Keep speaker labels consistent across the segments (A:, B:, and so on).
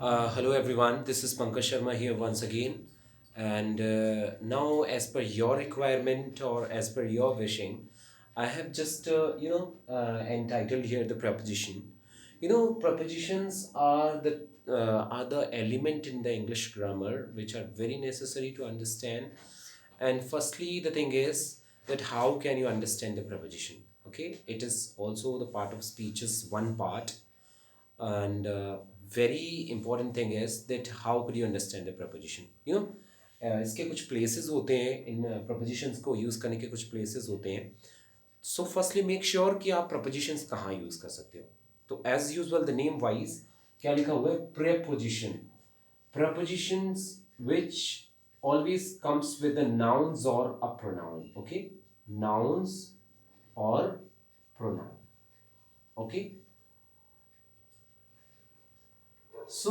A: Hello everyone, this is Pankaj Sharma here once again. And now, as per your requirement or as per your wishing, I have just entitled here the preposition. Prepositions are the element in the English grammar which are very necessary to understand. And firstly, the thing is that how can you understand the preposition? Okay, it is also the part of speech's one part, and very important thing is that how could you understand the preposition. इसके कुछ places होते हैं, इन prepositions को use करने के कुछ places होते हैं. So firstly make sure कि आप prepositions कहाँ use कर सकते हो. तो as usual the name wise क्या लिखा हुआ है? Preposition. Prepositions which always comes with the nouns or a pronoun. Okay, nouns or pronoun. Okay, so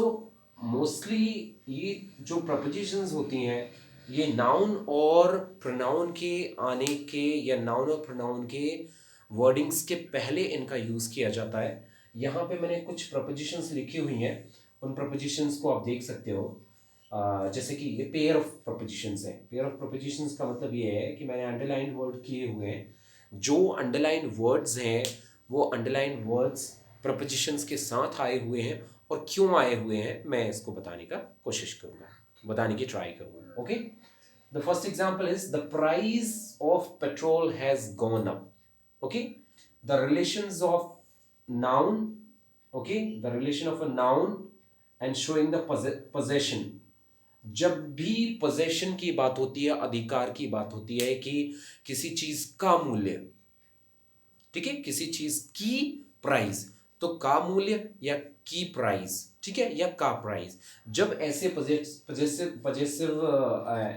A: mostly ये जो प्रपोजिशंस होती हैं ये नाउन और प्रोनाउन के आने के या नाउन और प्रोनाउन के वर्डिंग्स के पहले इनका यूज़ किया जाता है. यहाँ पे मैंने कुछ प्रपोजिशंस लिखी हुई हैं, उन प्रपोजिशंस को आप देख सकते हो. जैसे कि ये पेयर ऑफ प्रपोजिशंस है. पेयर ऑफ प्रपोजिशंस का मतलब ये है कि मैंने अंडरलाइन वर्ड किए हुए हैं. जो अंडरलाइन वर्ड्स हैं वो अंडरलाइन वर्ड्स प्रपोजिशंस के साथ आए हुए हैं, और क्यों आए हुए हैं मैं इसको बताने का कोशिश करूंगा, बताने की ट्राई करूंगा. Okay, the first example is the price of petrol has gone up. Okay, the relations of noun. Okay, the relation of a noun and showing the possession. जब भी पोजेशन की बात होती है, अधिकार की बात होती है कि किसी चीज का मूल्य, ठीक है, किसी चीज की प्राइस, तो का मूल्य या की प्राइस, ठीक है, या का प्राइस. जब ऐसे पजेसिव पजेसिव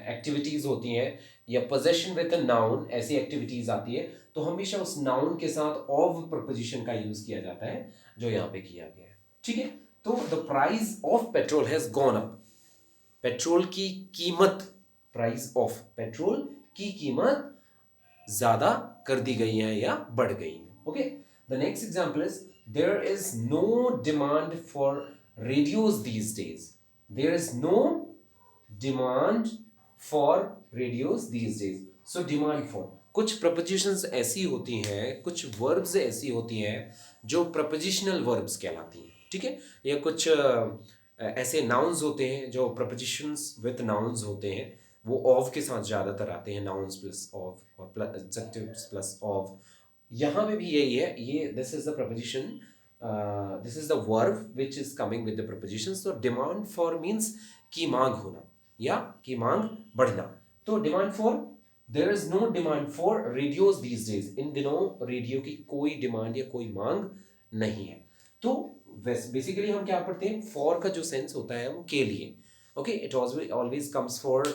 A: एक्टिविटीज होती हैं या पोजेशन विद नाउन ऐसी एक्टिविटीज आती है, तो हमेशा उस नाउन के साथ ऑफ प्रपोजिशन का यूज किया जाता है, जो यहाँ पे किया गया है. ठीक है, तो the price of petrol has gone up. Petrol की कीमत, प्राइस ऑफ पेट्रोल की कीमत ज्यादा कर दी गई है या बढ़ गई है. Okay, the next example is there is no demand for radios these days. There is no demand for radios these days. So demand for, कुछ प्रपोजिशंस ऐसी होती हैं, कुछ वर्ब्स ऐसी होती हैं जो प्रपोजिशनल वर्ब्स कहलाती हैं. ठीक है, या कुछ ऐसे नाउन्स होते हैं जो प्रपोजिशंस विद नाउन्स होते हैं, वो ऑफ के साथ ज़्यादातर आते हैं, नाउन्स प्लस ऑफ और एडजेक्टिव्स प्लस ऑफ. यहाँ पे भी यही है, ये this is the preposition, this is the verb which is coming with the preposition. तो डिमांड फॉर मीन्स की मांग होना या की मांग बढ़ना. तो demand for, there is no demand for radios these days. इन दिनों रेडियो की कोई डिमांड या कोई मांग नहीं है. तो बेसिकली हम क्या पढ़ते हैं, फॉर का जो सेंस होता है वो के लिए. Okay, it always comes for,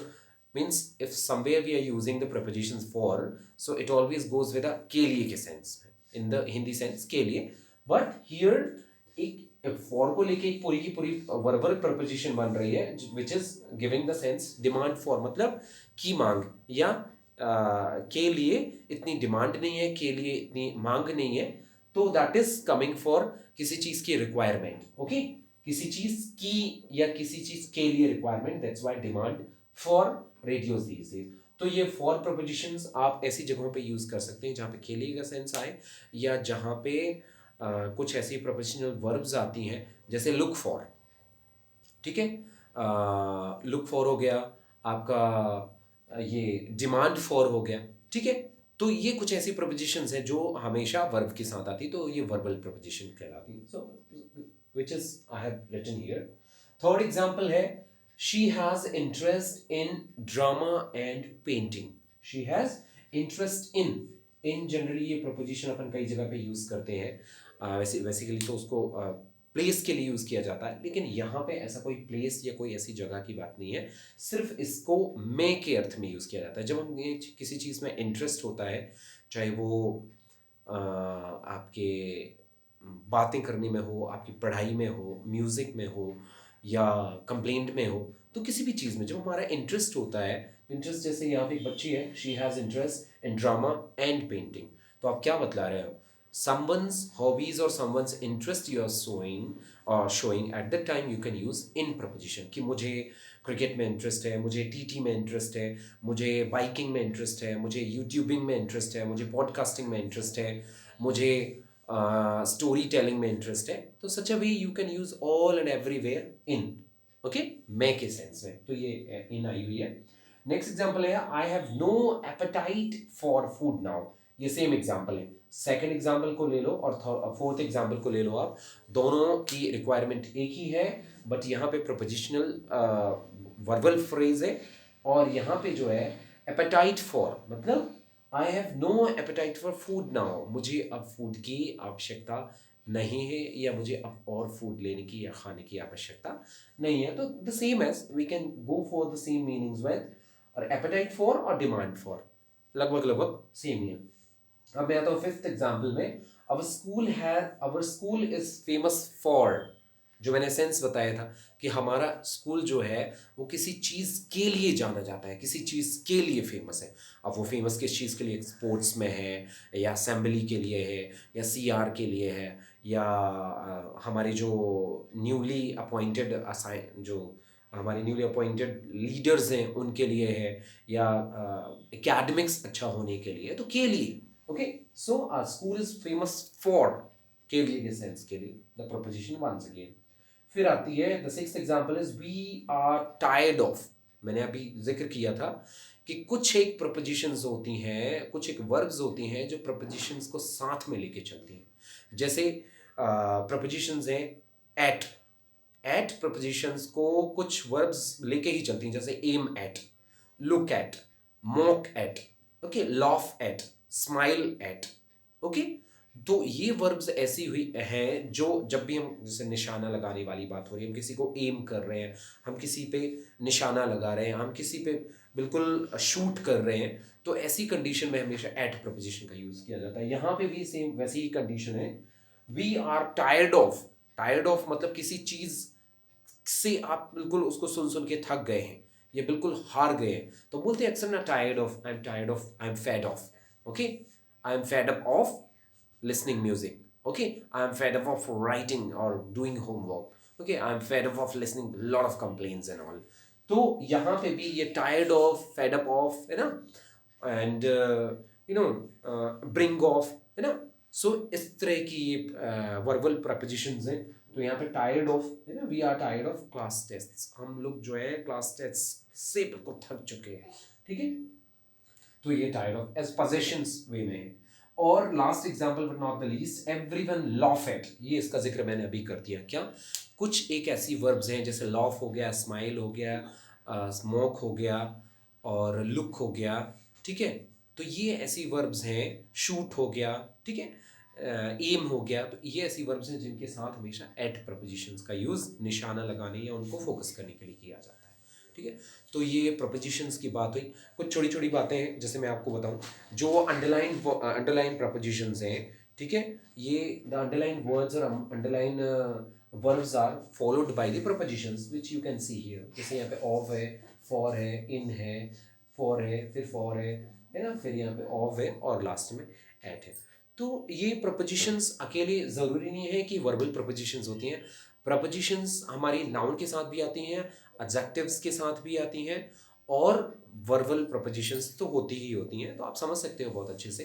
A: means if somewhere we are using the prepositions for, so it always goes with a के लिए के sense in the Hindi sense के लिए. but here एक for को लेके एक पूरी की पूरी verbal preposition बन रही है which is giving the sense demand for, मतलब की मांग या के लिए इतनी डिमांड नहीं है, के लिए इतनी मांग नहीं है, तो दैट इज कमिंग फॉर किसी चीज की रिक्वायरमेंट. ओके, किसी चीज की या किसी चीज के लिए requirement, that's why demand for radios these days. तो ये फॉर प्रपोजिशंस आप ऐसी जगहों पे यूज कर सकते हैं जहाँ पे के लिए का सेंस आए, या जहाँ पे कुछ ऐसी प्रपोजिशनल वर्ब्स आती हैं जैसे लुक फॉर. ठीक है, लुक फॉर हो गया आपका, ये डिमांड फॉर हो गया. ठीक है, तो ये कुछ ऐसी प्रपोजिशंस हैं जो हमेशा वर्ब के साथ आती है, तो ये वर्बल प्रपोजिशन कहलाती है. So which is I have written here. Third example है, she has interest in drama and painting. she has interest in generally ये प्रपोजिशन अपन कई जगह पे यूज करते हैं. वैसे बेसिकली तो उसको प्लेस के लिए यूज किया जाता है, लेकिन यहाँ पे ऐसा कोई प्लेस या कोई ऐसी जगह की बात नहीं है, सिर्फ इसको मैं के अर्थ में यूज किया जाता है. जब हम किसी चीज में इंटरेस्ट होता है, चाहे वो आपके बातें करने में हो, आपकी पढ़ाई में हो, म्यूजिक में हो, या कंप्लेंट में हो, तो किसी भी चीज़ में जब हमारा इंटरेस्ट होता है, इंटरेस्ट जैसे यहाँ पे एक बच्ची है, she has interest in drama and painting, तो आप क्या बतला रहे हो, someone's hobbies or someone's interest you are showing at that time you can use in preposition कि मुझे क्रिकेट में इंटरेस्ट है, मुझे टीटी में इंटरेस्ट है, मुझे बाइकिंग में इंटरेस्ट है, मुझे यूट्यूबिंग में इंटरेस्ट है, मुझे पॉडकास्टिंग में इंटरेस्ट है, मुझे स्टोरी टेलिंग में इंटरेस्ट है. तो such a way you can use all and everywhere in. Okay, मैं के सेंस में तो ये इन आई हुई है. नेक्स्ट एग्जाम्पल है I have no appetite for food now. ये सेम एग्जाम्पल है. सेकेंड एग्जाम्पल को ले लो और फोर्थ एग्जाम्पल को ले लो आप. दोनों की रिक्वायरमेंट एक ही है, बट यहाँ पे प्रोपोजिशनल वर्बल फ्रेज है और यहाँ पे जो है एपेटाइट फॉर मतलब I have no appetite for food now. मुझे अब फूड की आवश्यकता नहीं है या मुझे अब और फूड लेने की या खाने की आवश्यकता नहीं है. तो the same as we can go for the same meanings with और एपेटाइट फॉर और डिमांड फॉर लगभग सेम ही है. अब मैं आता हूँ फिफ्थ एग्जाम्पल में. Our school is famous for, जो मैंने सेंस बताया था कि हमारा स्कूल जो है वो किसी चीज़ के लिए जाना जाता है, किसी चीज़ के लिए फेमस है. अब वो फेमस किस चीज़ के लिए, स्पोर्ट्स में है या असेंबली के लिए है या सीआर के लिए है या हमारे जो न्यूली अपॉइंटेड लीडर्स हैं उनके लिए है या एकेडमिक्स अच्छा होने के लिए, तो के लिए. Okay, so our school is famous for, के लिए के सेंस के लिए द प्रपोजिशन वंस अगेन. फिर आती है the sixth example is we are tired of. मैंने अभी जिक्र किया था कि कुछ एक प्रपोजिशंस होती हैं, कुछ एक वर्ब्स होती हैं जो प्रपोजिशंस को साथ में लेके चलती हैं. जैसे प्रपोजिशंस हैं एट प्रपोजिशंस को कुछ वर्ब्स लेके ही चलती हैं, जैसे aim at, look at, mock at, okay, laugh at, smile at. Okay, तो ये वर्ब्स ऐसी हुई हैं जो जब भी हम जैसे निशाना लगाने वाली बात हो रही है, हम किसी को एम कर रहे हैं, हम किसी पे निशाना लगा रहे हैं, हम किसी पे बिल्कुल शूट कर रहे हैं, तो ऐसी कंडीशन में हमेशा एट प्रपोजिशन का यूज़ किया जाता है. यहाँ पे भी सेम वैसी ही कंडीशन है. वी आर टायर्ड ऑफ मतलब किसी चीज़ से आप बिल्कुल उसको सुन के थक गए हैं या बिल्कुल हार गए हैं, तो बोलते हैं अक्सर ना tired of, I am fade off. Okay, I am fed up of listening music. Okay, I am fed up of writing or doing homework. Okay, I am fed up of listening a lot of complaints and all. तो यहाँ पे भी ये tired of, fed up of, है ना, and bring off, है ना. So इस तरह की verbal prepositions हैं. तो यहाँ पे tired of है ना, we are tired of class tests. हम लोग जो है class tests से बिल्कुल थक चुके हैं. ठीक है, तो ये tired of as possessions वे में है. और last example but not the least, everyone laugh at. ये इसका जिक्र मैंने अभी कर दिया. क्या कुछ एक ऐसी वर्ब्स हैं जैसे लॉफ हो गया, स्माइल हो गया, स्मोक हो गया और लुक हो गया. ठीक है, तो ये ऐसी वर्ब्स हैं. शूट हो गया, ठीक है, एम हो गया. तो ये ऐसी वर्ब्स हैं जिनके साथ हमेशा एट प्रपोजिशंस का यूज़ निशाना लगाने या उनको फोकस करने के लिए किया जाता है. ठीक है, तो ये प्रपोजिशंस की बात हुई. कुछ छोटी छोटी बातें हैं जैसे मैं आपको बताऊं, जो अंडरलाइन प्रपोजिशंस हैं. ठीक है, ये द अंडरलाइन वर्ड्स और underline verbs are followed by the prepositions which you can see here. जैसे यहाँ पे ऑफ है, फॉर है, इन है, फॉर है, फिर फॉर है ना, फिर यहाँ पे ऑफ है और लास्ट में एट है. तो ये प्रपोजिशंस अकेले ज़रूरी नहीं है कि वर्बल प्रपोजिशंस होती हैं. प्रपोजिशंस हमारी नाउन के साथ भी आती हैं, एडजेक्टिव्स के साथ भी आती हैं और वर्बल प्रपोजिशंस तो होती ही होती हैं. तो आप समझ सकते हो बहुत अच्छे से.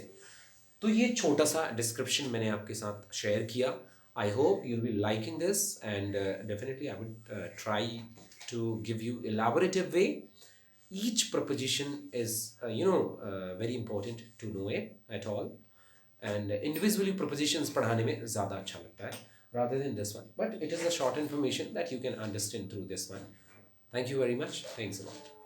A: तो ये छोटा सा डिस्क्रिप्शन मैंने आपके साथ शेयर किया. I hope you will be liking this and definitely I would try to give you elaborative way. Each preposition is very important to know it at all, and individually prepositions पढ़ाने में ज़्यादा अच्छा लगता है rather than this one, but it is a short information that you can understand through this one. Thank you very much. Thanks a lot.